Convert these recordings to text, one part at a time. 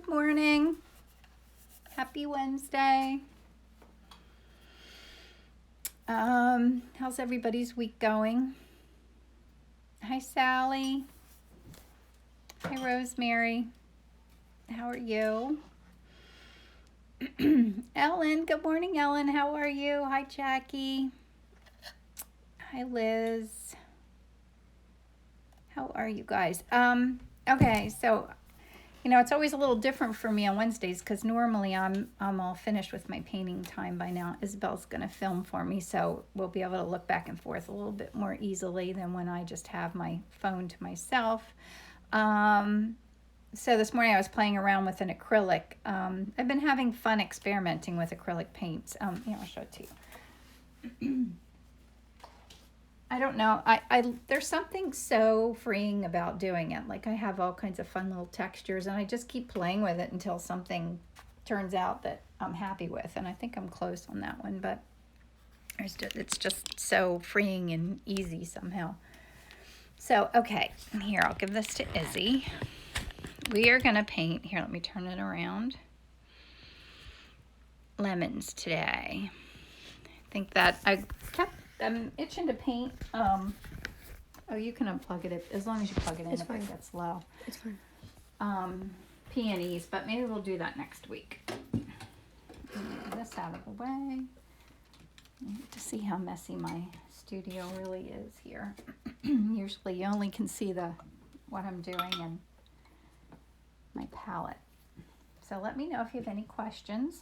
Good morning. Happy Wednesday. How's everybody's week going? Hi, Sally. Hi, Rosemary. How are you? Ellen. Good morning, Ellen. How are you? Hi, Jackie. Hi, Liz. How are you guys? Okay, so it's always a little different for me on Wednesdays because normally I'm all finished with my painting time by now. Isabel's going to film for me, so we'll be able to look back and forth a little bit more easily than when I just have my phone to myself. So this morning I was playing around with an acrylic. I've been having fun experimenting with acrylic paints. I'll show it to you. I don't know. I there's something so freeing about doing it. Like I have all kinds of fun little textures, and I just keep playing with it until something turns out that I'm happy with. And I think I'm close on that one, but it's just so freeing and easy somehow. So, okay, here, I'll give this to Izzy. We are going to paint, here, let me turn it around, lemons today. I think that I'm itching to paint. You can unplug it as long as you plug it in. It's fine. It gets low. It's fine. Peonies, but maybe we'll do that next week. Get this out of the way. To see how messy my studio really is here. Usually you only can see what I'm doing and my palette. So let me know if you have any questions.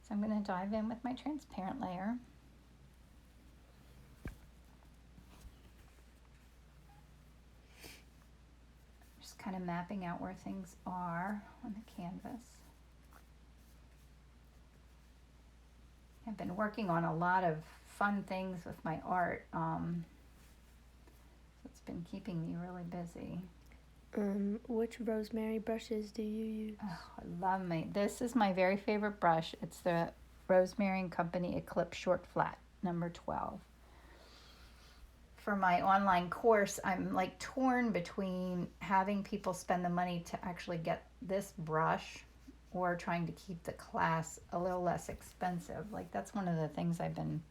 So I'm going to dive in with my transparent layer. Just kind of mapping out where things are on the canvas. I've been working on a lot of fun things with my art. It's been keeping me really busy. Which rosemary brushes do you use? Oh, I love this is my very favorite brush. It's the Rosemary & Company Eclipse Short Flat, number 12. For my online course, I'm like torn between having people spend the money to actually get this brush or trying to keep the class a little less expensive. Like that's one of the things I've been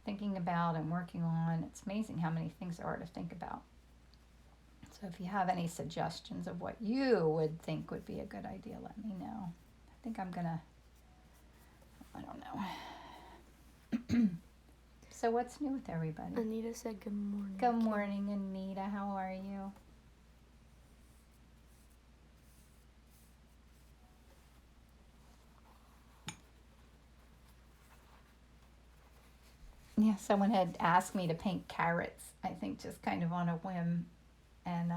thinking about and working on. It's amazing how many things there are to think about. So if you have any suggestions of what you would think would be a good idea, let me know. I think I don't know. So what's new with everybody? Anita said good morning. Good morning, Anita. How are you? Yeah, someone had asked me to paint carrots, I think just kind of on a whim. And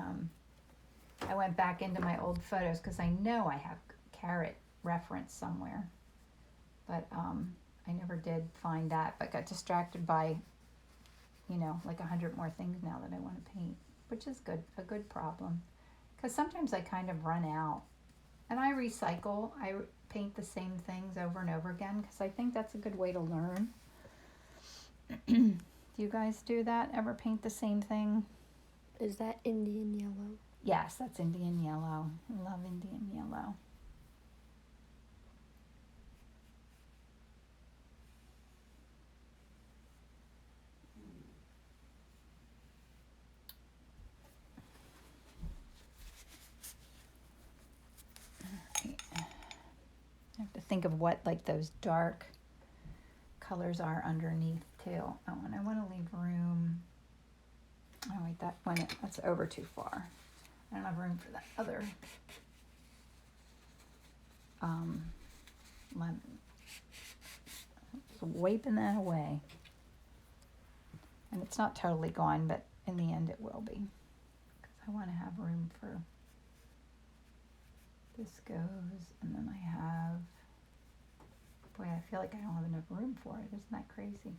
I went back into my old photos because I know I have carrot reference somewhere. But I never did find that, but got distracted by, like 100 more things now that I want to paint, which is good, a good problem. Because sometimes I kind of run out. And I recycle. I paint the same things over and over again because I think that's a good way to learn. Do you guys do that? Ever paint the same thing? Is that Indian yellow? Yes, that's Indian yellow. I love Indian yellow. I have to think of what like those dark colors are underneath too. Oh, and I want to leave room. Oh wait, that's over too far. I don't have room for that other lemon. So wiping that away. And it's not totally gone, but in the end it will be. Because I want to have room for this goes, and then I have, boy, I feel like I don't have enough room for it. Isn't that crazy?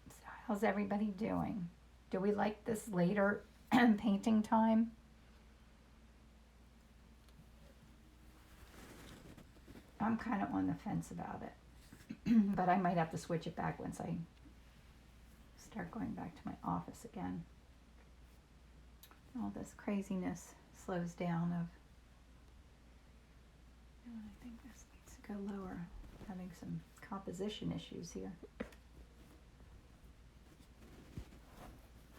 So how's everybody doing? Do we like this later painting time? I'm kind of on the fence about it. But I might have to switch it back once I start going back to my office again. All this craziness slows down of, oh, I think this needs to go lower. Having some composition issues here. I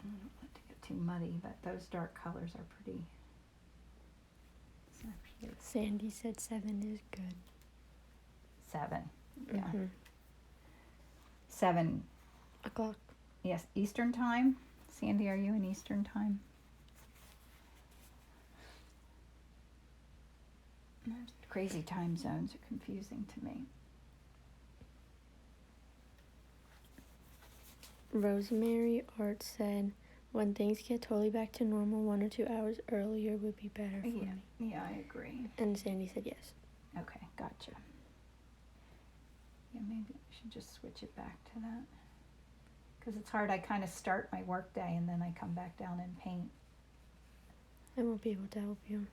don't want it to get too muddy, but those dark colors are pretty. It's actually Sandy said 7 is good. 7. Yeah. Mm-hmm. 7. O'clock. Yes, Eastern time. Sandy, are you in Eastern time? Crazy time zones are confusing to me. Rosemary Art said, when things get totally back to normal, 1 or 2 hours earlier would be better for me. Yeah, I agree. And Sandy said yes. Okay, gotcha. Yeah, maybe I should just switch it back to that. Because it's hard. I kind of start my work day and then I come back down and paint. I won't be able to help you.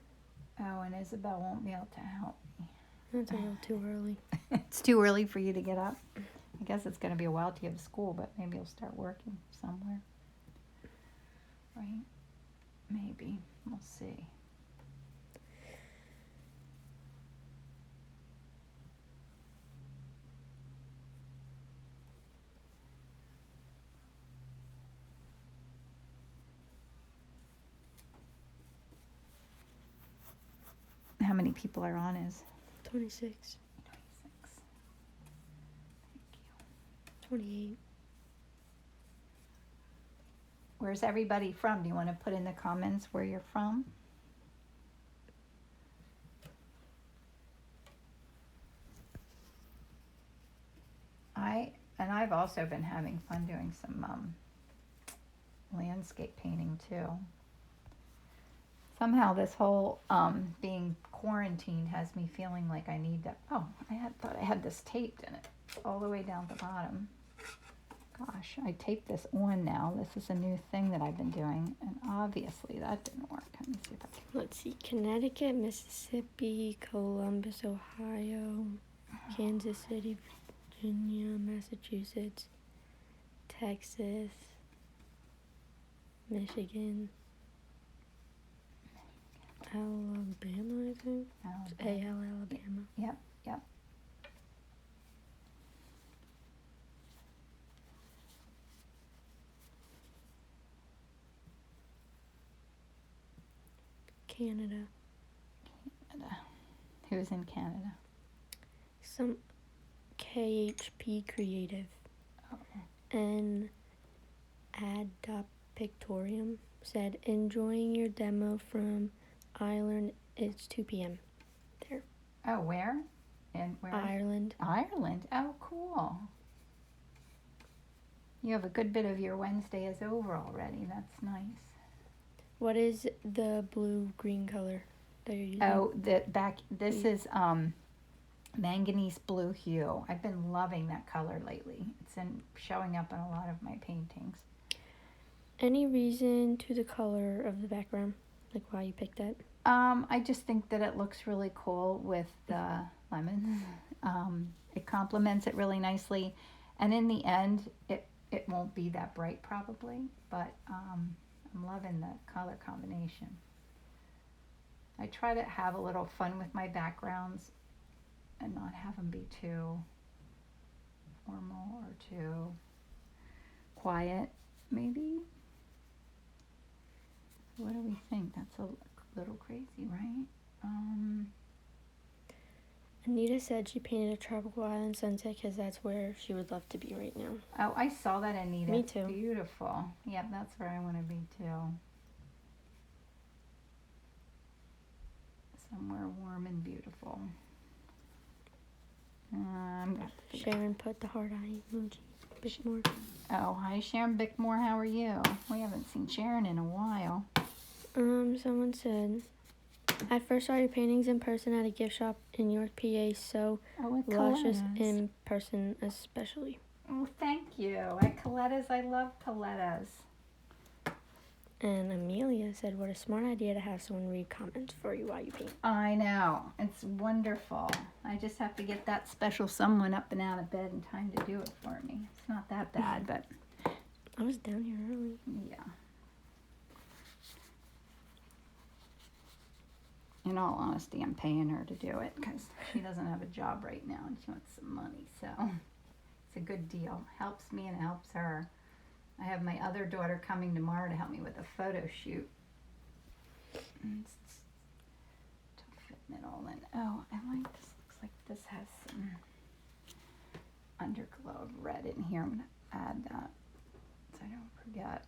Oh, and Isabel won't be able to help me. That's a little too early. It's too early for you to get up. I guess it's going to be a while till you have school, but maybe you'll start working somewhere. Right? Maybe. We'll see. How many people are on is? 26. 26. Thank you. 28. Where's everybody from? Do you want to put in the comments where you're from? I've also been having fun doing some landscape painting too. Somehow this whole being quarantined has me feeling like I need to. Oh, thought I had this taped in it all the way down the bottom. Gosh, I taped this on now. This is a new thing that I've been doing, and obviously that didn't work. Let me see if I can. Let's see. Connecticut, Mississippi, Columbus, Ohio, Kansas City, Virginia, Massachusetts, Texas, Michigan, Alabama, I think. It's A-L, Alabama. Yep. Canada. Who's in Canada? Some KHP Creative. Oh. And Adop Pictorium said, enjoying your demo from Ireland. It's 2 p.m. there. Oh, where? And where? Ireland. Ireland. Oh, cool. You have a good bit of your Wednesday is over already. That's nice. What is the blue-green color that you're using? Oh, this is manganese blue hue. I've been loving that color lately. It's showing up in a lot of my paintings. Any reason to the color of the background? Like why you picked that? I just think that it looks really cool with the lemons. It complements it really nicely. And in the end, it won't be that bright probably, but I'm loving the color combination. I try to have a little fun with my backgrounds and not have them be too formal or too quiet, maybe. What do we think? That's a little crazy, right? Anita said she painted a tropical island sunset because that's where she would love to be right now. Oh, I saw that, Anita. Me too. Beautiful. Yep, that's where I want to be too. Somewhere warm and beautiful. Sharon put the heart eye emoji. Bickmore. Oh, hi Sharon Bickmore. How are you? We haven't seen Sharon in a while. Someone said, I first saw your paintings in person at a gift shop in York, PA, so luscious in person especially. Oh, thank you. At Coletta's, I love Coletta's. And Amelia said, what a smart idea to have someone read comments for you while you paint. I know. It's wonderful. I just have to get that special someone up and out of bed in time to do it for me. It's not that bad, but... I was down here early. Yeah. In all honesty, I'm paying her to do it because she doesn't have a job right now and she wants some money. So it's a good deal. Helps me and helps her. I have my other daughter coming tomorrow to help me with a photo shoot. It's to fit middle and oh, I like this. Looks like this has some underglow of red in here. I'm gonna add that so I don't forget.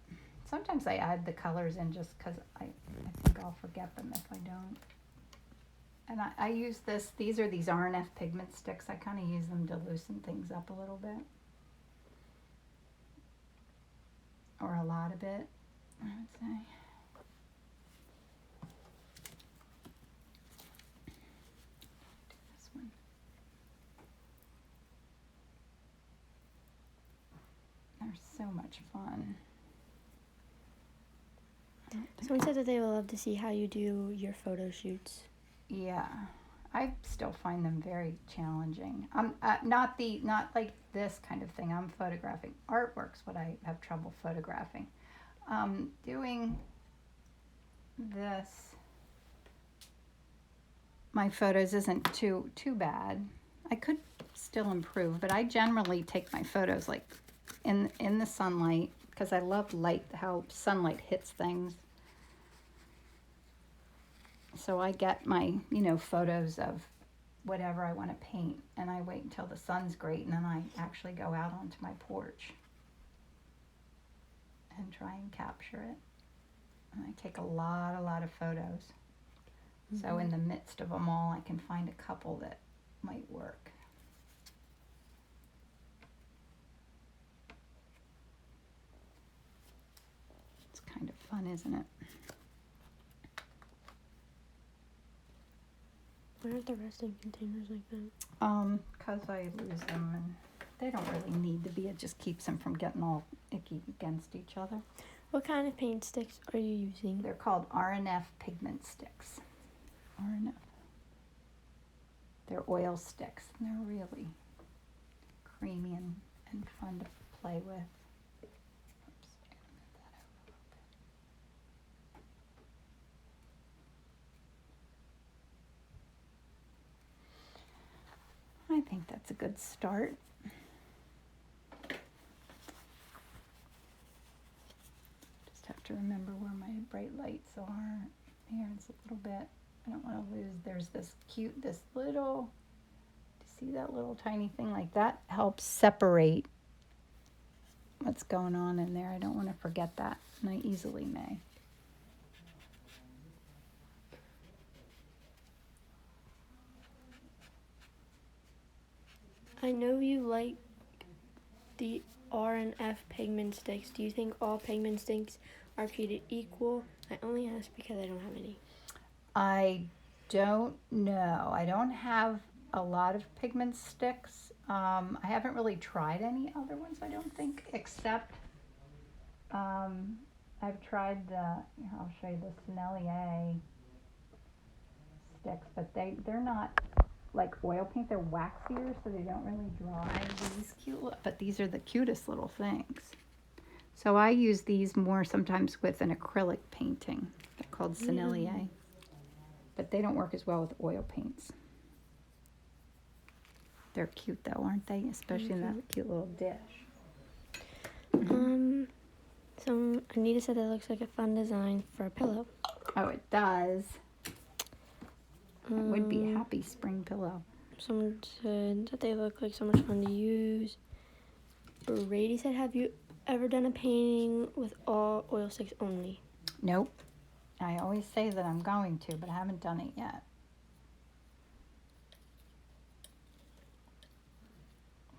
Sometimes I add the colors in just because I think I'll forget them if I don't. And I use this. These are these R&F pigment sticks. I kind of use them to loosen things up a little bit. Or a lot of it, I would say. This one. They're so much fun. Someone said that they would love to see how you do your photo shoots. Yeah, I still find them very challenging. Not like this kind of thing. I'm photographing artworks. What I have trouble photographing. Doing this, my photos isn't too bad. I could still improve, but I generally take my photos like in the sunlight because I love light, how sunlight hits things. So I get my, photos of whatever I want to paint, and I wait until the sun's great, and then I actually go out onto my porch and try and capture it. And I take a lot of photos. Mm-hmm. So in the midst of them all, I can find a couple that might work. It's kind of fun, isn't it? Why aren't the rest in containers like that? Because I lose them, and they don't really need to be. It just keeps them from getting all icky against each other. What kind of paint sticks are you using? They're called R&F pigment sticks. R&F. They're oil sticks, and they're really creamy and fun to play with. Oops, I'm gonna move that over a little bit. I think that's a good start. Just have to remember where my bright lights are. Here it's a little bit. I don't want to lose. There's this little, see that little tiny thing like that? Helps separate what's going on in there. I don't want to forget that, and I easily may. I know you like the R&F pigment sticks. Do you think all pigment sticks are treated equal? I only ask because I don't have any. I don't know. I don't have a lot of pigment sticks. I haven't really tried any other ones, I don't think, except I've tried I'll show you the Sennelier sticks, but they're not like oil paint. They're waxier, so they don't really dry. But these are the cutest little things. So I use these more sometimes with an acrylic painting. They're called Sennelier. But they don't work as well with oil paints. They're cute though, aren't they? Especially in that cute little dish. So Anita said that looks like a fun design for a pillow. Oh, it does. It would be a happy spring pillow. Someone said that they look like so much fun to use. Brady said, have you ever done a painting with all oil sticks only? Nope. I always say that I'm going to, but I haven't done it yet.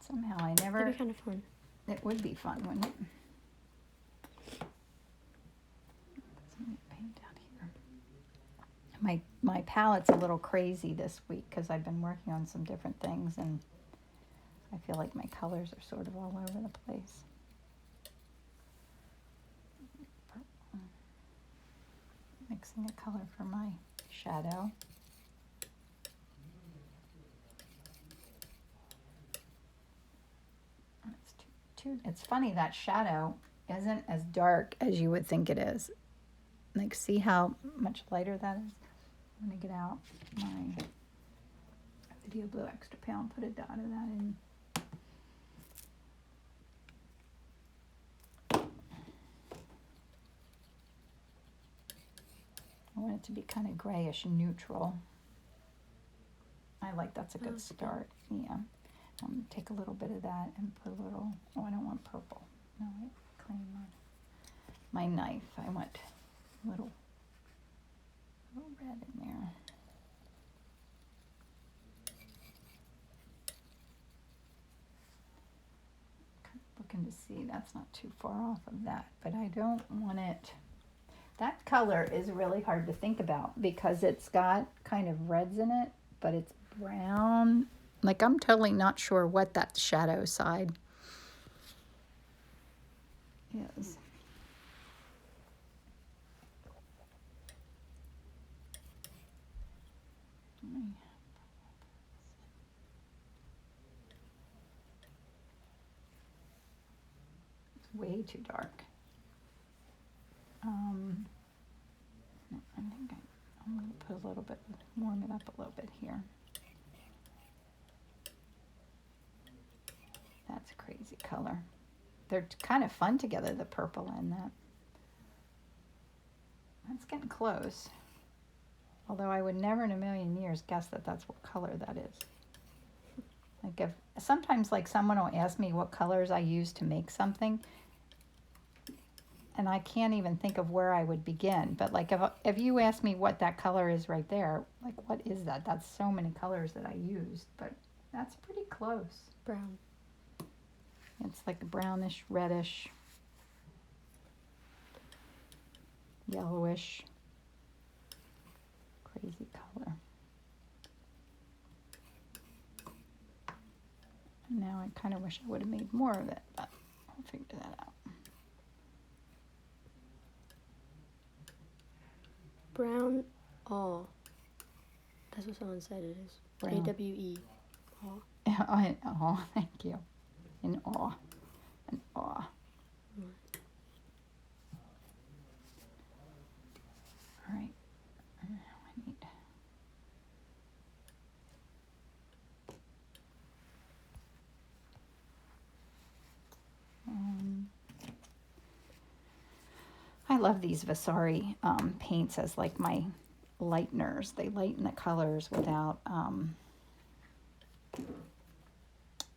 Somehow I never... That'd be kind of fun. It would be fun, wouldn't it? Paint down here. My palette's a little crazy this week because I've been working on some different things, and I feel like my colors are sort of all over the place. picking a color for my shadow. It's funny, that shadow isn't as dark as you would think it is. Like, see how much lighter that is? I'm going to get out my Video Blue Extra Pale and put a dot of that in. I want it to be kind of grayish neutral. I like that's a good start. Yeah. Take a little bit of that and put a little, oh, I don't want purple. No, I clean my knife. I want a little red in there. Looking to see, that's not too far off of that, but I don't want it. That color is really hard to think about because it's got kind of reds in it, but it's brown. Like, I'm totally not sure what that shadow side is. It's way too dark. I think I'm going to put a little bit, warm it up a little bit here. That's a crazy color. They're kind of fun together, the purple and that. That's getting close. Although I would never in a million years guess that that's what color that is. Like, if sometimes, like, someone will ask me what colors I use to make something, and I can't even think of where I would begin. But like, if you ask me what that color is right there, like, what is that? That's so many colors that I used, but that's pretty close. Brown. It's like a brownish, reddish, yellowish, crazy color. And now I kind of wish I would have made more of it, but I'll figure that out. Brown awe. That's what someone said it is. Brown. A-W-E. Awe. Oh, thank you. In awe. In awe. All right. Now I need... I love these Vasari paints as like my lighteners. They lighten the colors without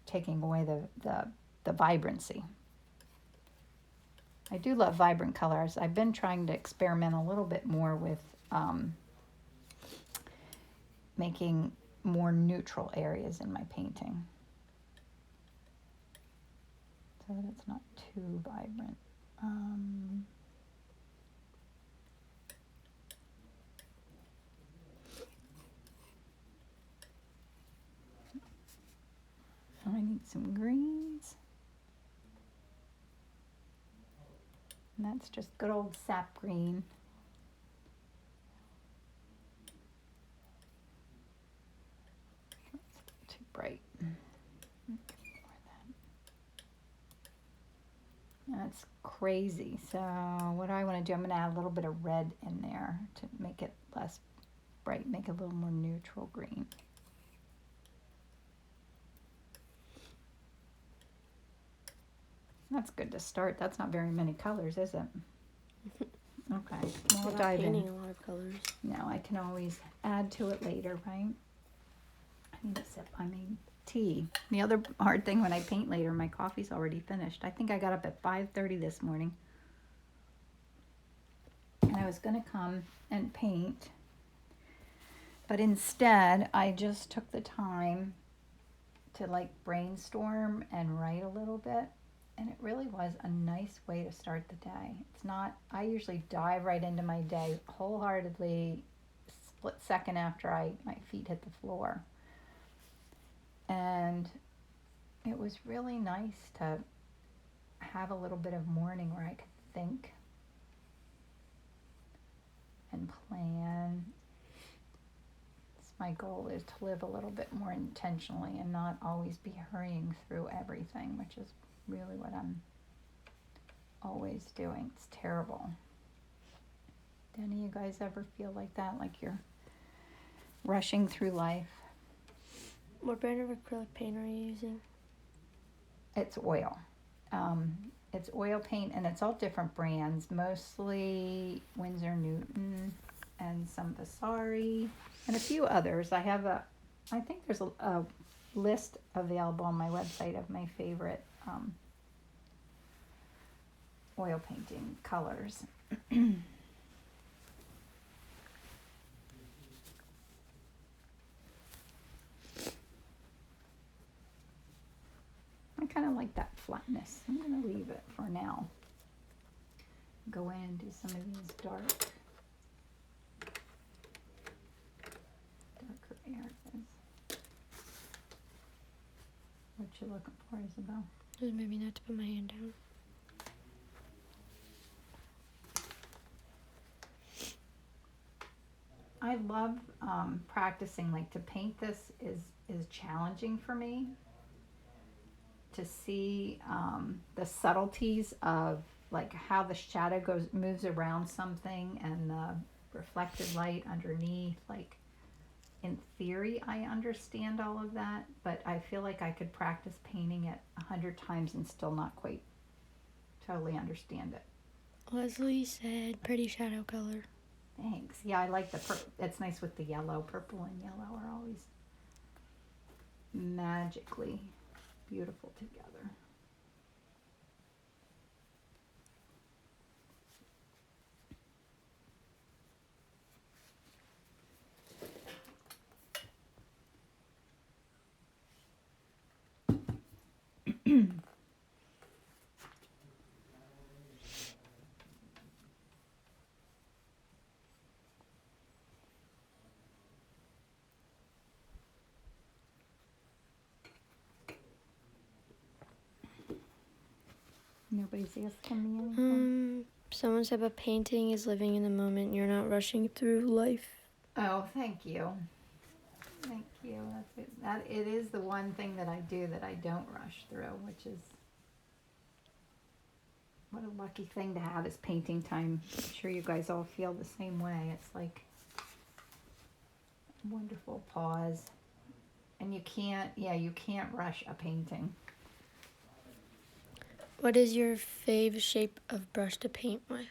taking away the vibrancy. I do love vibrant colors. I've been trying to experiment a little bit more with making more neutral areas in my painting, so that it's not too vibrant. I need some greens. And that's just good old sap green. It's too bright. That's crazy. So what do I want to do? I'm going to add a little bit of red in there to make it less bright, make it a little more neutral green. That's good to start. That's not very many colors, is it? Okay, we'll dive in. Painting a lot of colors. No, I can always add to it later, right? I need to sip. I mean, tea. The other hard thing when I paint later, my coffee's already finished. I think I got up at 5:30 this morning, and I was gonna come and paint, but instead I just took the time to like brainstorm and write a little bit. And it really was a nice way to start the day. It's not, I usually dive right into my day wholeheartedly, split second after my feet hit the floor. And it was really nice to have a little bit of morning where I could think and plan. My goal is to live a little bit more intentionally and not always be hurrying through everything, which is really what I'm always doing. It's terrible. Do any of you guys ever feel like that? Like you're rushing through life? What brand of acrylic paint are you using? It's oil. It's oil paint, and it's all different brands, mostly Winsor Newton and some Vasari and a few others. I think there's a list available on my website of my favorite oil painting colors. I kind of like that flatness. I'm going to leave it for now. Go in and do some of these darker areas. What you looking for, Isabel? Just maybe not to put my hand down. I love practicing. Like, to paint this is challenging for me. To see the subtleties of like how the shadow moves around something and the reflected light underneath. Like, in theory, I understand all of that, but I feel like I could practice painting it 100 times and still not quite totally understand it. Leslie said pretty shadow color. Thanks. Yeah, I like the it's nice with the yellow. Purple and yellow are always magically beautiful together. Nobody's asking me anything? Someone said, but painting is living in the moment. You're not rushing through life. Oh, thank you. Thank you. It is the one thing that I do that I don't rush through, which is what a lucky thing to have is painting time. I'm sure you guys all feel the same way. It's like a wonderful pause. And you can't rush a painting. What is your fave shape of brush to paint with?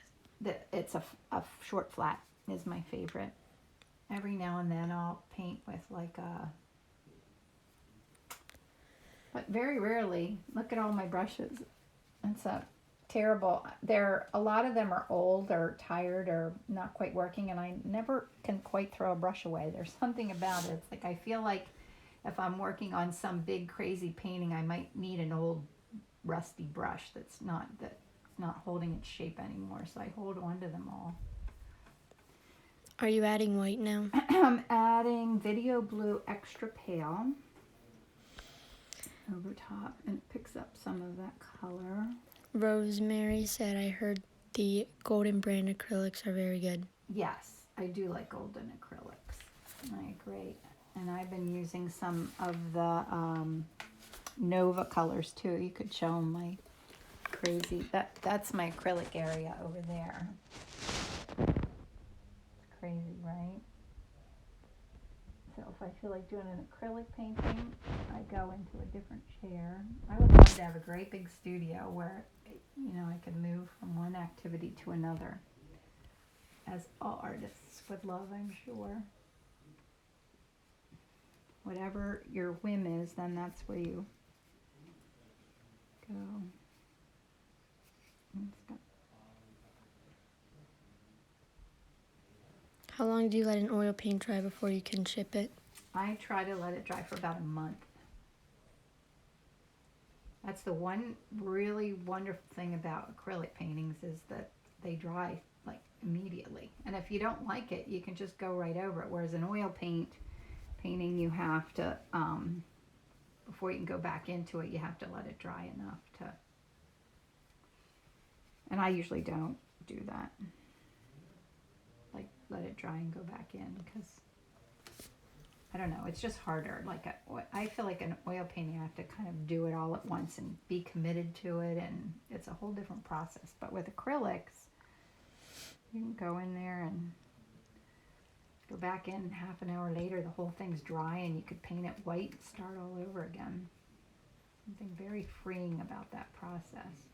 It's a short flat is my favorite. Every now and then I'll paint with like but very rarely. Look at all my brushes. It's a terrible. A lot of them are old or tired or not quite working, and I never can quite throw a brush away. There's something about it. It's like I feel like if I'm working on some big crazy painting, I might need an old rusty brush that's not holding its shape anymore, so I hold on to them all. Are you adding white now? I'm adding Video Blue Extra Pale over top, and it picks up some of that color. Rosemary said, I heard the golden brand acrylics are very good. Yes, I do like golden acrylics. I agree. And I've been using some of the Nova colors too. You could show them my crazy. That's my acrylic area over there. It's crazy, right? So if I feel like doing an acrylic painting, I go into a different chair. I would love to have a great big studio where, I could move from one activity to another, as all artists would love, I'm sure. Whatever your whim is, then that's where you go. How long do you let an oil paint dry before you can ship it? I try to let it dry for about a month. That's the one really wonderful thing about acrylic paintings is that they dry like immediately. And if you don't like it, you can just go right over it. Whereas an oil painting, you have to, before you can go back into it, you have to let it dry enough to, and I usually don't do that. Like let it dry and go back in, because I don't know, it's just harder. Like I feel like an oil painting, I have to kind of do it all at once and be committed to it, and it's a whole different process. But with acrylics, you can go in there and go back in half an hour later, the whole thing's dry, and you could paint it white and start all over again. Something very freeing about that process.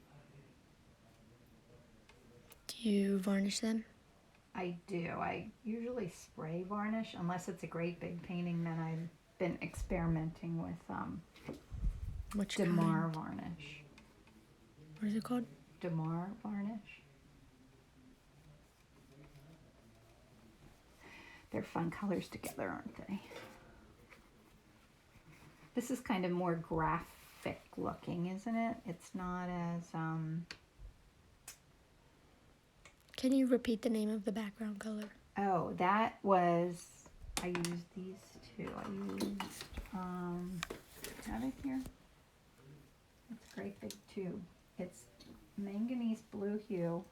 Do you varnish them? I do. I usually spray varnish, unless it's a great big painting. Then I've been experimenting with Which Demar kind? varnish. What is it called? Demar varnish. They're fun colors together, aren't they? This is kind of more graphic looking, isn't it? It's not as Can you repeat the name of the background color? Oh, that was, I used these two. I used, have it here? It's a great big tube. It's manganese blue hue.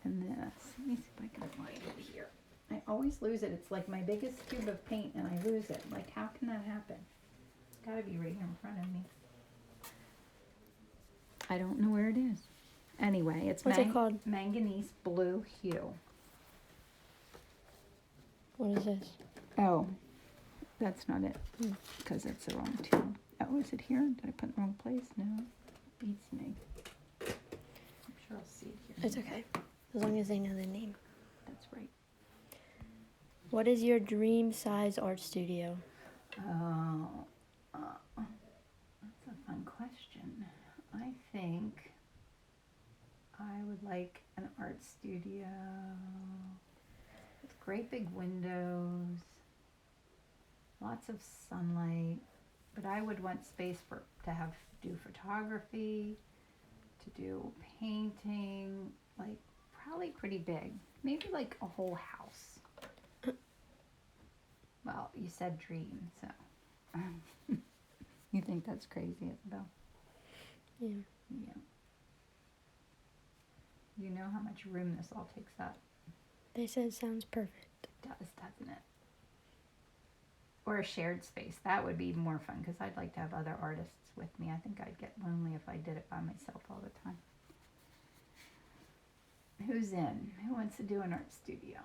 And this, let me see if I can find it here. I always lose it. It's like my biggest tube of paint and I lose it. Like, how can that happen? It's gotta be right here in front of me. I don't know where it is. Anyway, it's What's it called? Manganese blue hue. What is this? Oh, that's not it, because it's the wrong tube. Oh, is it here? Did I put it in the wrong place? No, beats me. I'm sure I'll see it here. It's okay, as long as they know the name. That's right. What is your dream size art studio? Oh, that's a fun question. I think I would like an art studio with great big windows, lots of sunlight, but I would want space to do photography, to do painting, like probably pretty big, maybe like a whole house. Well, you said dream, so you think that's crazy, Isabel? Yeah. Yeah. You know how much room this all takes up. They said it sounds perfect. It does, doesn't it? Or a shared space. That would be more fun, because I'd like to have other artists with me. I think I'd get lonely if I did it by myself all the time. Who's in? Who wants to do an art studio?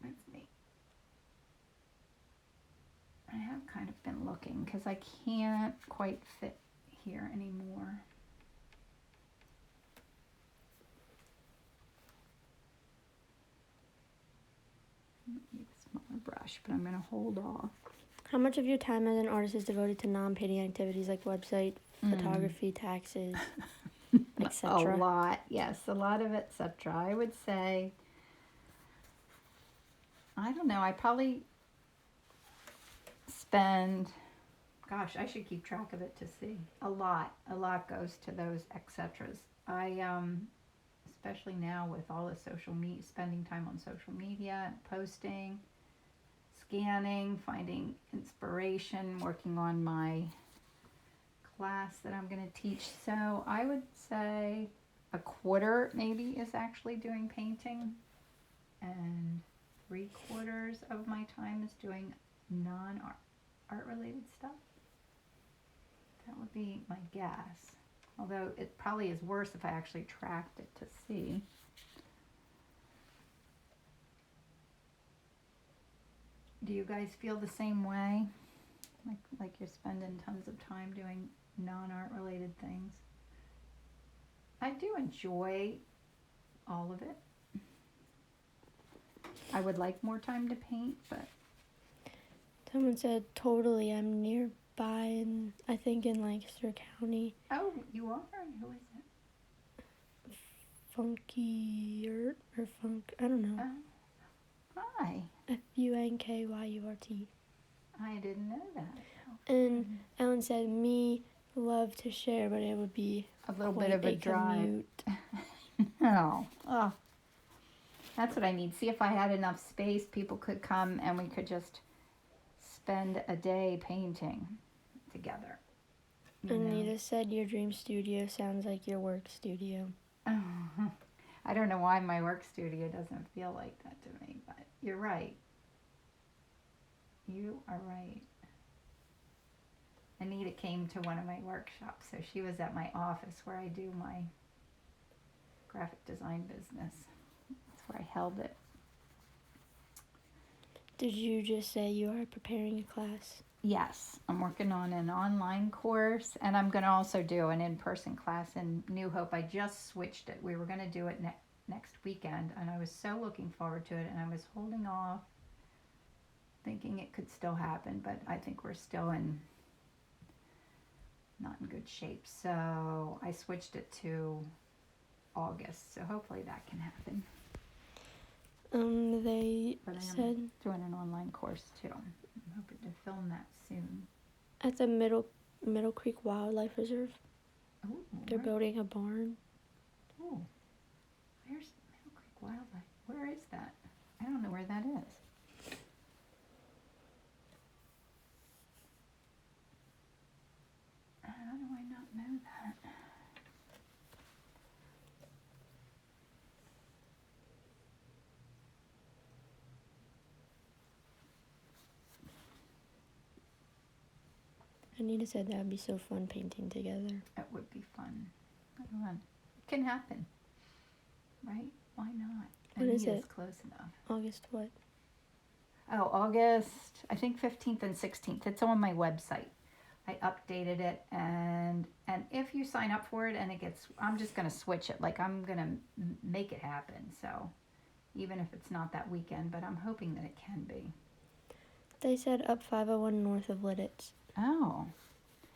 That's me. I have kind of been looking, because I can't quite fit here anymore. Need a smaller brush, but I'm going to hold off. How much of your time as an artist is devoted to non-painting activities like website, photography, taxes, etc.? A lot, yes, a lot of etc. I would say, I don't know, I probably spend, gosh, I should keep track of it to see. A lot goes to those etceteras. I, especially now with all the social media, spending time on social media, posting, scanning, finding inspiration, working on my class that I'm going to teach. So I would say a quarter maybe is actually doing painting, and 3/4 of my time is doing non-art related stuff. That would be my guess. Although it probably is worse if I actually tracked it to see. Do you guys feel the same way? Like you're spending tons of time doing non-art related things? I do enjoy all of it. I would like more time to paint, but... Someone said, totally, I'm nearby, in, I think in Lancaster County. Oh, you are? Who is it? Funky or funk, I don't know. Hi. FUNKYURT. I didn't know that. And Ellen said, me love to share, but it would be A little quite bit of a drive. commute. No. Oh. That's what I need. See, if I had enough space, people could come and we could just spend a day painting together. Anita said, your dream studio sounds like your work studio. I don't know why my work studio doesn't feel like that to me, but You're right. You are right. Anita came to one of my workshops, so she was at my office where I do my graphic design business. That's where I held it. Did you just say you are preparing a class? Yes, I'm working on an online course, and I'm going to also do an in-person class in New Hope. I just switched it. We were going to do it next weekend, and I was so looking forward to it, and I was holding off, thinking it could still happen, but I think we're still not in good shape. So I switched it to August, so hopefully that can happen. They But I said am doing an online course too. I'm hoping to film that soon. at the Middle Creek Wildlife Reserve, Oh, they're building a barn. Oh, where's Middle Creek Wildlife? Where is that? I don't know where that is. How do I not know that? Anita said that would be so fun painting together. It would be fun. It can happen, right? Why not? When is Anita's it? close enough. August what? Oh, August, I think 15th and 16th. It's on my website. I updated it, and if you sign up for it and it gets, I'm just going to switch it. Like, I'm going to make it happen. So even if it's not that weekend, but I'm hoping that it can be. They said up 501 north of Lidditz. Oh,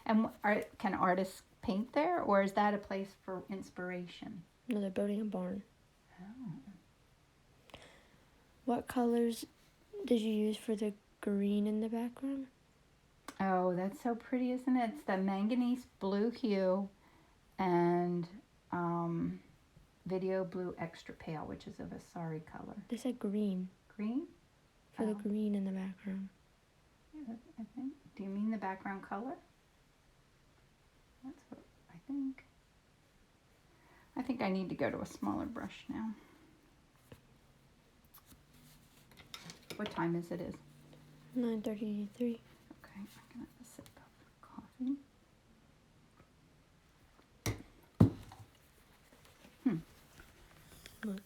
and can artists paint there, or is that a place for inspiration? No, they're building a barn. Oh. What colors did you use for the green in the background? Oh, that's so pretty, isn't it? It's the manganese blue hue and video blue extra pale, which is of a sorry color. They said green. Green? For the green in the background. Yeah, I think. Do you mean the background color? That's what I think. I think I need to go to a smaller brush now. What time is it? 9:33. Okay, I'm gonna have a sip of coffee. What?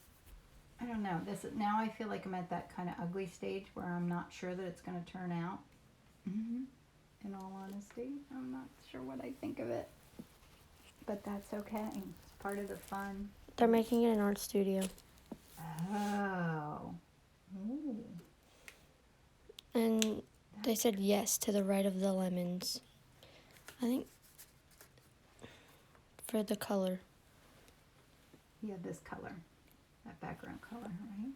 I don't know. Now I feel like I'm at that kind of ugly stage where I'm not sure that it's going to turn out. In all honesty, I'm not sure what I think of it, but that's okay. It's part of the fun. They're making it an art studio. Oh. Ooh. And they said yes to the right of the lemons. I think for the color. Yeah, this color. That background color, right?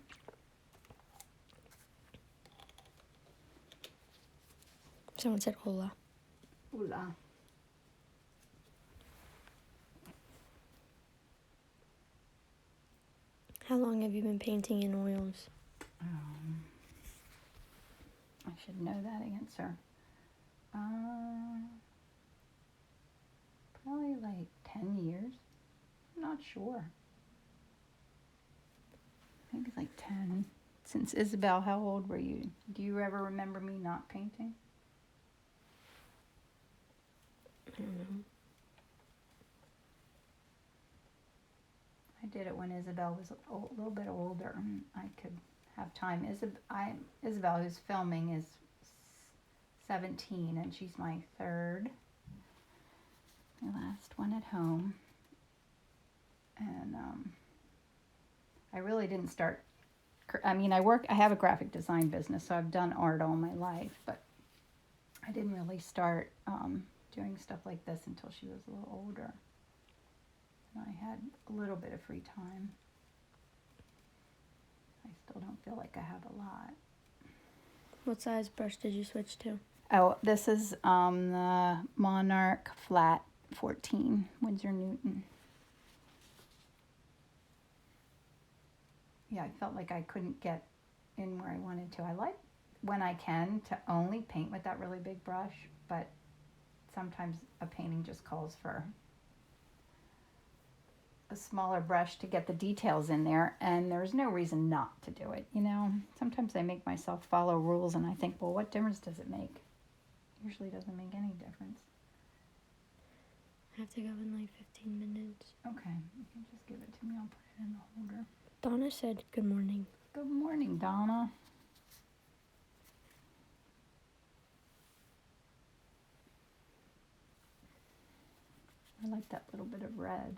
Someone said hola. Hola. How long have you been painting in oils? I should know that answer. Probably like 10 years. I'm not sure. Maybe like 10. Since Isabel, how old were you? Do you ever remember me not painting? I don't know. I did it when Isabel was a little bit older and I could have time. Isabel, who's filming, is 17 and she's my third. My last one at home. And I really didn't start, I have a graphic design business, so I've done art all my life, but I didn't really start doing stuff like this until she was a little older. And I had a little bit of free time. I still don't feel like I have a lot. What size brush did you switch to? Oh, this is the Monarch Flat 14 Winsor Newton. Yeah, I felt like I couldn't get in where I wanted to. I like when I can to only paint with that really big brush, but sometimes a painting just calls for a smaller brush to get the details in there, and there's no reason not to do it, you know. Sometimes I make myself follow rules and I think, well, what difference does it make? Usually doesn't make any difference. I have to go in like 15 minutes. Okay, you can just give it to me. I'll put it in the holder. Donna said good morning. Good morning, Donna. I like that little bit of red.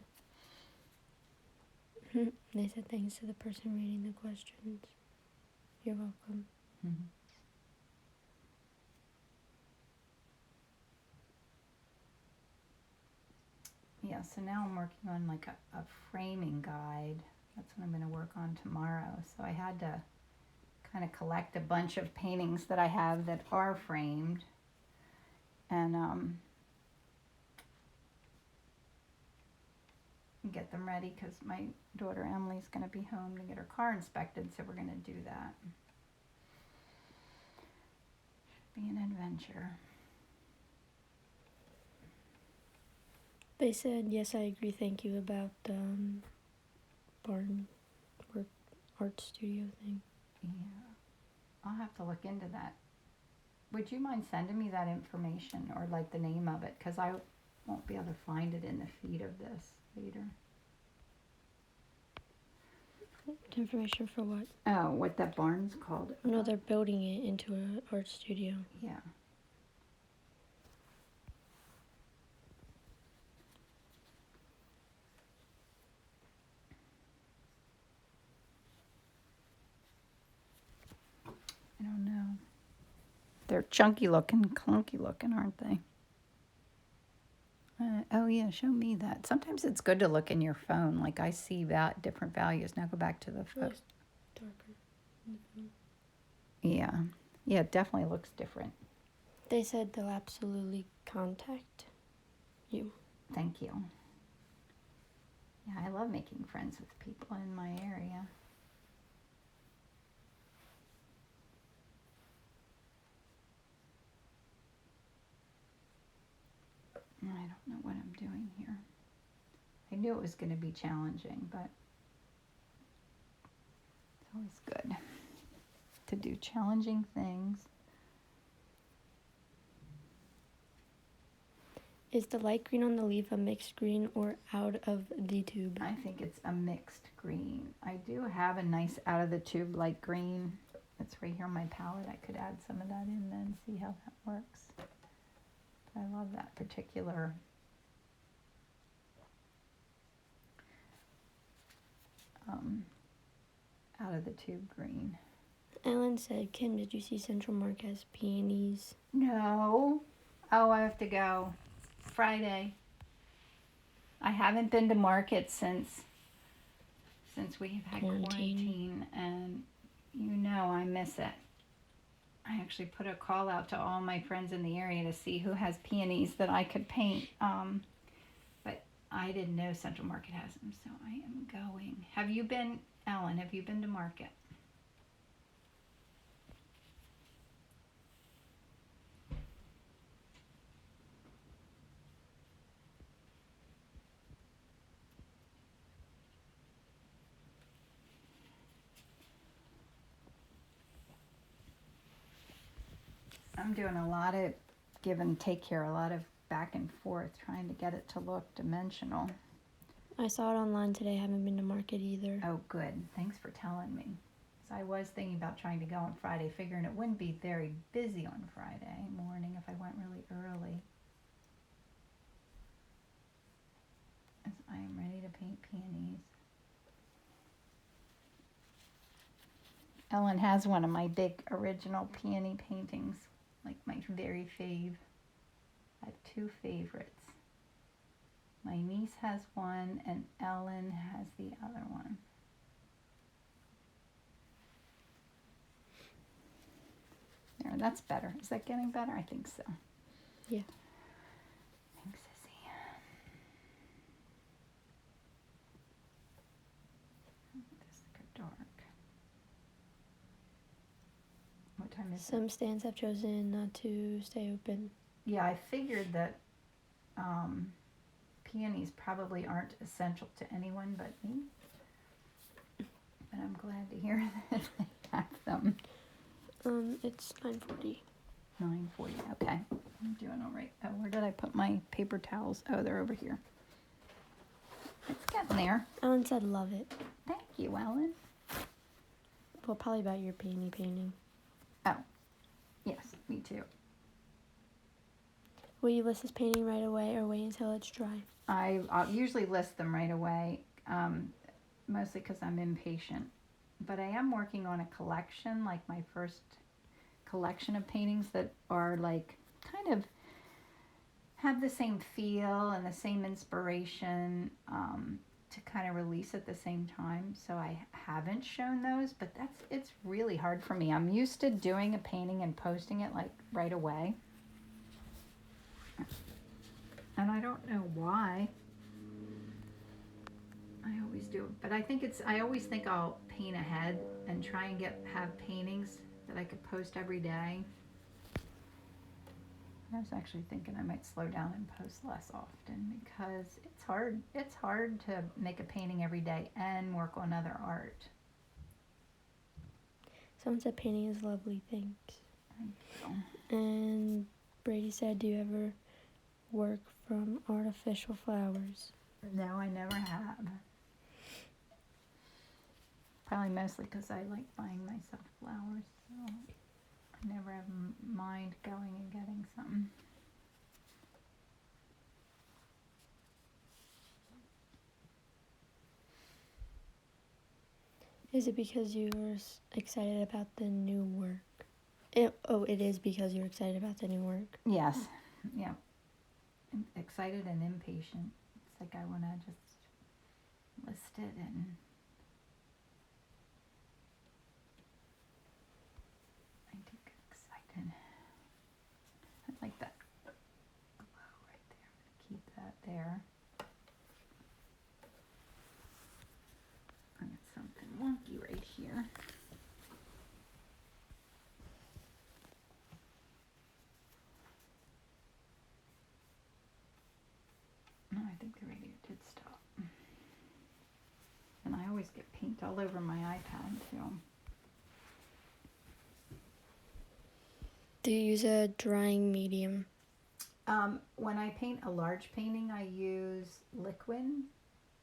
They said thanks to the person reading the questions. You're welcome. Mm-hmm. Yeah, so now I'm working on like a framing guide. That's what I'm going to work on tomorrow. So I had to kind of collect a bunch of paintings that I have that are framed, and get them ready because my daughter Emily's going to be home to get her car inspected, so we're going to do that. Should be an adventure. They said, yes, I agree, thank you, about the barn work art studio thing. Yeah, I'll have to look into that. Would you mind sending me that information, or like the name of it, because I won't be able to find it in the feed of this later. Information for what? Oh, what that barn's called? No, they're building it into an art studio. Yeah. I don't know. They're chunky looking, clunky looking, aren't they? Oh yeah, show me that. Sometimes it's good to look in your phone. Like I see different values. Now go back to the phone. Looks darker in the phone. Yeah, it definitely looks different. They said they'll absolutely contact you. Thank you. Yeah, I love making friends with people in my area. I don't know what I'm doing here. I knew it was going to be challenging, but it's always good to do challenging things. Is the light green on the leaf a mixed green or out of the tube? I think it's a mixed green. I do have a nice out of the tube light green. It's right here on my palette. I could add some of that in then, see how that works. I love that particular out of the tube green. Ellen said, Kim, did you see Central Mark has peonies? No. Oh, I have to go. Friday. I haven't been to market since we've had quarantine, and you know I miss it. I actually put a call out to all my friends in the area to see who has peonies that I could paint. But I didn't know Central Market has them, so I am going. Have you been, Ellen, have you been to market? I'm doing a lot of give and take here, a lot of back and forth, trying to get it to look dimensional. I saw it online today. I haven't been to market either. Oh, good. Thanks for telling me. So I was thinking about trying to go on Friday, figuring it wouldn't be very busy on Friday morning if I went really early. As I am ready to paint peonies. Ellen has one of my big original peony paintings, like my very fave. I have two favorites. My niece has one and Ellen has the other one. There, that's better. Is that getting better? I think so. Yeah. Thanks, Sissy. This got dark. What time is it? Some stands have chosen not to stay open. Yeah, I figured that peonies probably aren't essential to anyone but me. But I'm glad to hear that they have them. It's 9:40. 9:40. Okay, I'm doing all right. Oh, where did I put my paper towels? Oh, they're over here. It's getting there. Ellen said love it. Thank you, Ellen. Well, probably about your peony painting. Oh, yes, me too. Will you list this painting right away or wait until it's dry? I'll usually list them right away, mostly because I'm impatient. But I am working on a collection, like my first collection of paintings that are like kind of have the same feel and the same inspiration to kind of release at the same time. So I haven't shown those, but it's really hard for me. I'm used to doing a painting and posting it like right away. And I don't know why. I always do, but I always think I'll paint ahead and try and have paintings that I could post every day. I was actually thinking I might slow down and post less often because it's hard. It's hard to make a painting every day and work on other art. Someone said painting is lovely. Thanks. Thank you. And Brady said, do you ever work from artificial flowers? No, I never have. Probably mostly because I like buying myself flowers, so I never have mind going and getting something. Is it because you're excited about the new work? It is because you're excited about the new work? Yes, yeah. I'm excited and impatient. It's like I want to just list it and I do get excited. I like that glow right there. I'm going to keep that there. I got something wonky right here. No, I think the radio did stop. And I always get paint all over my iPad too. Do you use a drying medium? When I paint a large painting, I use liquid.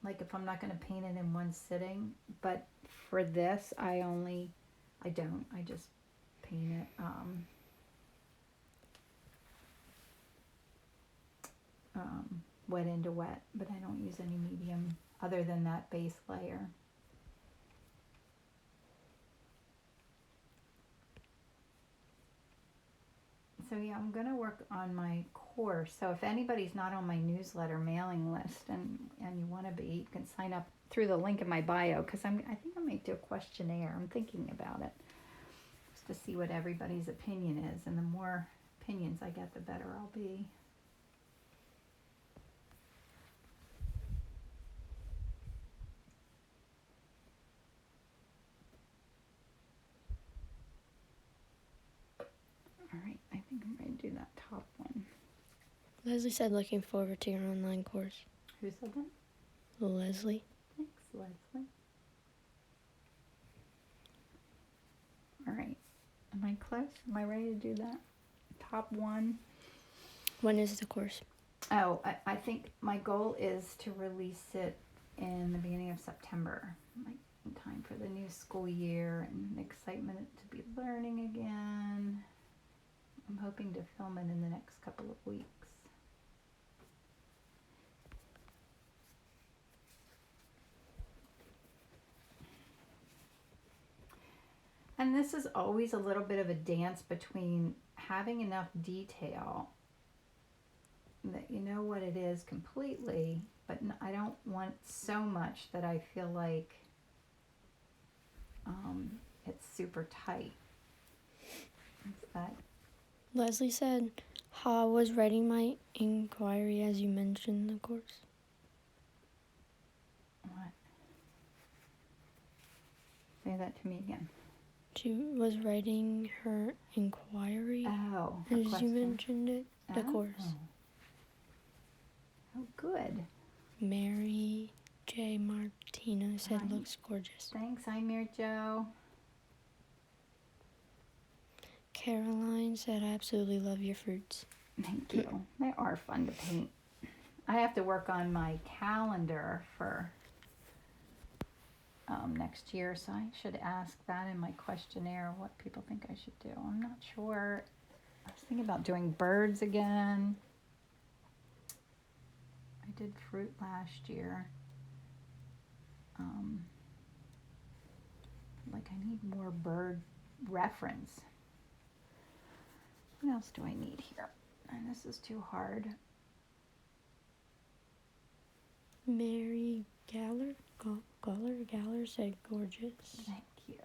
Like if I'm not going to paint it in one sitting. But for this, I don't. I just paint it. Wet into wet, but I don't use any medium other than that base layer. So yeah, I'm going to work on my course. So if anybody's not on my newsletter mailing list and you want to be, you can sign up through the link in my bio because I think I might do a questionnaire. I'm thinking about it just to see what everybody's opinion is, and the more opinions I get, the better I'll be. All right, I think I'm going to do that top one. Leslie said looking forward to your online course. Who said that? Leslie. Thanks, Leslie. All right, am I close? Am I ready to do that? Top one. When is the course? Oh, I think my goal is to release it in the beginning of September, like in time for the new school year and excitement to be learning again. I'm hoping to film it in the next couple of weeks. And this is always a little bit of a dance between having enough detail that you know what it is completely, but I don't want so much that I feel like it's super tight. What's that? Leslie said, how was writing my inquiry as you mentioned the course? What? Say that to me again. She was writing her inquiry Oh, her as you question. mentioned it, the course. Oh, good. Mary J. Martina said Hi. looks gorgeous. Thanks. Hi, Mary Jo. Caroline said, I absolutely love your fruits. Thank you. They are fun to paint. I have to work on my calendar for next year, so I should ask that in my questionnaire what people think I should do. I'm not sure. I was thinking about doing birds again. I did fruit last year. Like I need more bird reference. What else do I need here? And this is too hard. Mary Galler said gorgeous. Thank you.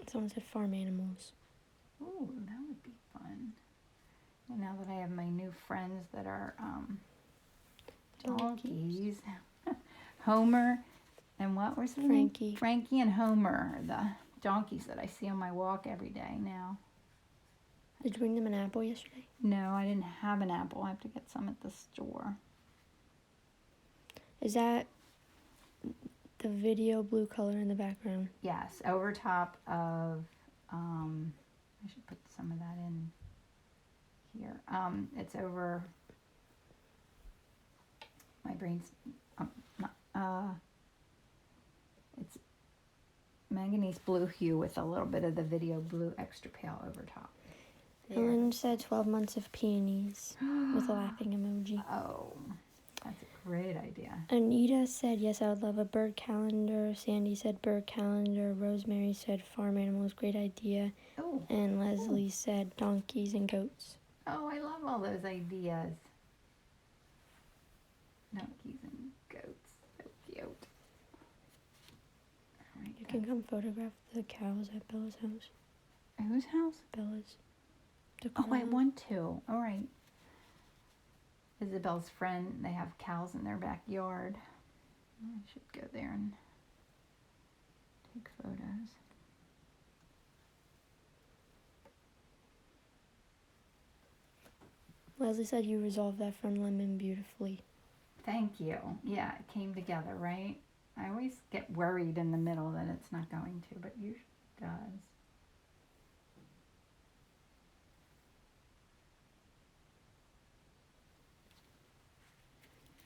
Someone said farm animals. Ooh, that would be fun. And now that I have my new friends that are donkeys. Homer and what was his name? Frankie and Homer are the donkeys that I see on my walk every day now. Did you bring them an apple yesterday? No, I didn't have an apple. I have to get some at the store. Is that the video blue color in the background? Yes, over top of, I should put some of that in here. It's over, my brain's, it's manganese blue hue with a little bit of the video blue extra pale over top. Ellen said 12 months of peonies with a laughing emoji. Oh, that's a great idea. Anita said, yes, I would love a bird calendar. Sandy said bird calendar. Rosemary said farm animals, great idea. Oh. And Leslie said donkeys and goats. Oh, I love all those ideas. Donkeys and goats. So cute. All right, You can come photograph the cows at Bella's house. Whose house? Bella's. Oh, I want to. All right. Isabel's friend, they have cows in their backyard. I should go there and take photos. Leslie said you resolved that from lemon beautifully. Thank you. Yeah, it came together, right? I always get worried in the middle that it's not going to, but usually it does.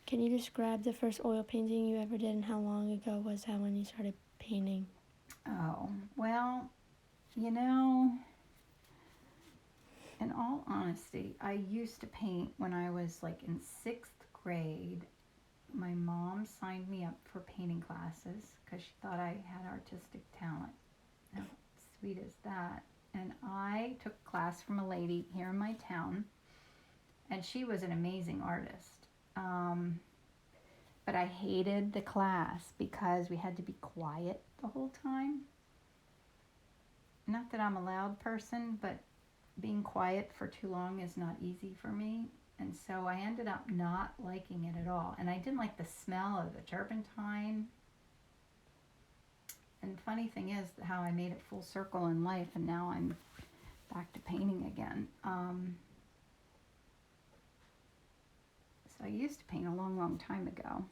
Can you describe the first oil painting you ever did and how long ago was that when you started painting? Oh, well, you know, in all honesty, I used to paint when I was like in 6th grade. My mom signed me up for painting classes because she thought I had artistic talent. How sweet is that? And I took a class from a lady here in my town, and she was an amazing artist. But I hated the class because we had to be quiet the whole time. Not that I'm a loud person, but being quiet for too long is not easy for me. And so I ended up not liking it at all. And I didn't like the smell of the turpentine. And the funny thing is how I made it full circle in life, and now I'm back to painting again. So I used to paint a long, long time ago.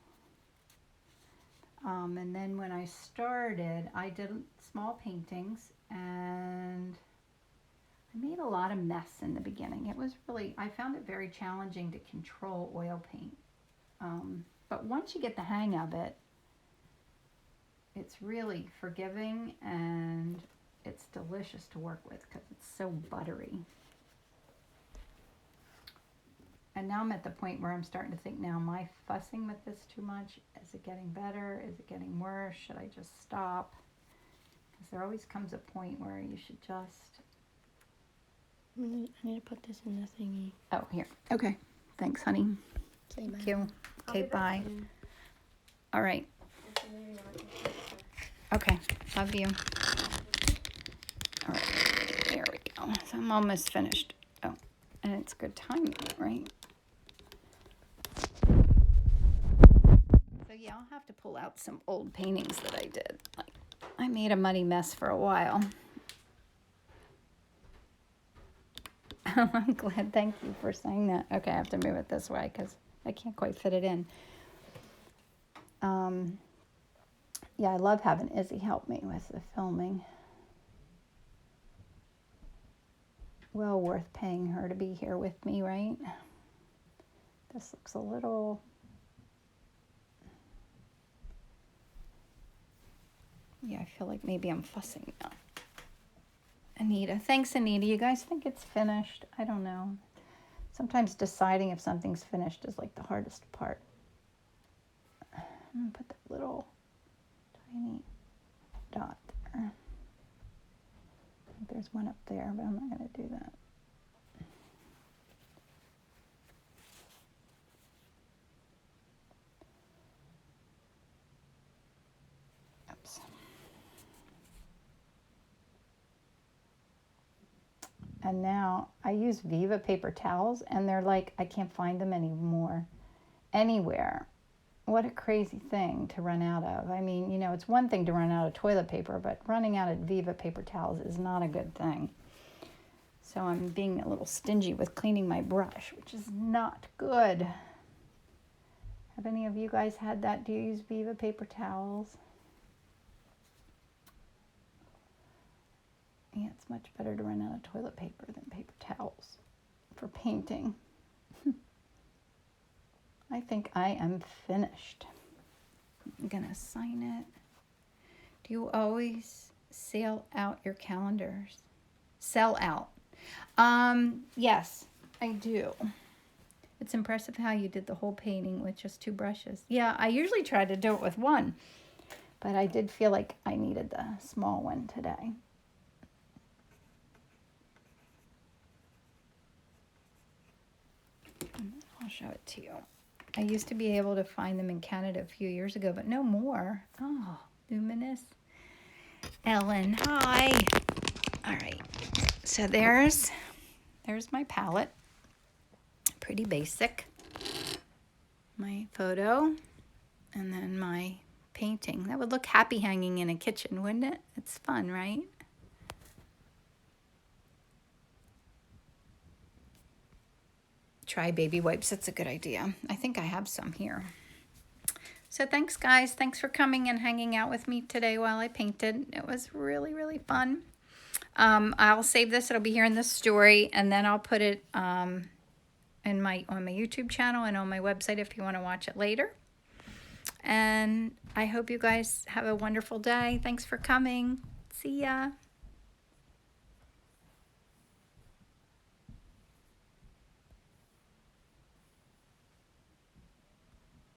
And then when I started, I did small paintings, and I made a lot of mess in the beginning. It was really, I found it very challenging to control oil paint. But once you get the hang of it, it's really forgiving, and it's delicious to work with because it's so buttery. And now I'm at the point where I'm starting to think, now, am I fussing with this too much? Is it getting better? Is it getting worse? Should I just stop? Because there always comes a point where you should just... I need to put this in the thingy. Oh, here. Okay. Thanks, honey. Say Thank you. Okay, bye. All right. Okay. Love you. All right. There we go. So I'm almost finished. Oh, and it's good timing, right? So yeah, I'll have to pull out some old paintings that I did. Like, I made a muddy mess for a while. I'm glad. Thank you for saying that. Okay, I have to move it this way because I can't quite fit it in. Yeah, I love having Izzy help me with the filming. Well worth paying her to be here with me, right? This looks a little... Yeah, I feel like maybe I'm fussing now. Anita. Thanks, Anita. You guys think it's finished? I don't know. Sometimes deciding if something's finished is like the hardest part. I'm going to put that little tiny dot there. There's one up there, but I'm not going to do that. Oops. And now I use Viva paper towels, and they're like, I can't find them anymore anywhere. What a crazy thing to run out of. I mean, you know, it's one thing to run out of toilet paper, but running out of Viva paper towels is not a good thing. So I'm being a little stingy with cleaning my brush, which is not good. Have any of you guys had that? Do you use Viva paper towels? Yeah, it's much better to run out of toilet paper than paper towels for painting. I think I am finished. I'm gonna sign it. Do you always sell out your calendars? Sell out. Yes, I do. It's impressive how you did the whole painting with just 2 brushes. Yeah, I usually try to do it with 1, but I did feel like I needed the small one today. I'll show it to you. I used to be able to find them in Canada a few years ago, but no more. Oh, luminous. Ellen, hi. All right, so there's my palette. Pretty basic. My photo, and then my painting. That would look happy hanging in a kitchen, wouldn't it? It's fun, right? Try baby wipes. That's a good idea. I think I have some here. So thanks, guys. Thanks for coming and hanging out with me today while I painted. It was really, really fun. I'll save this. It'll be here in the story, and then I'll put it on my YouTube channel and on my website if you want to watch it later. And I hope you guys have a wonderful day. Thanks for coming. See ya.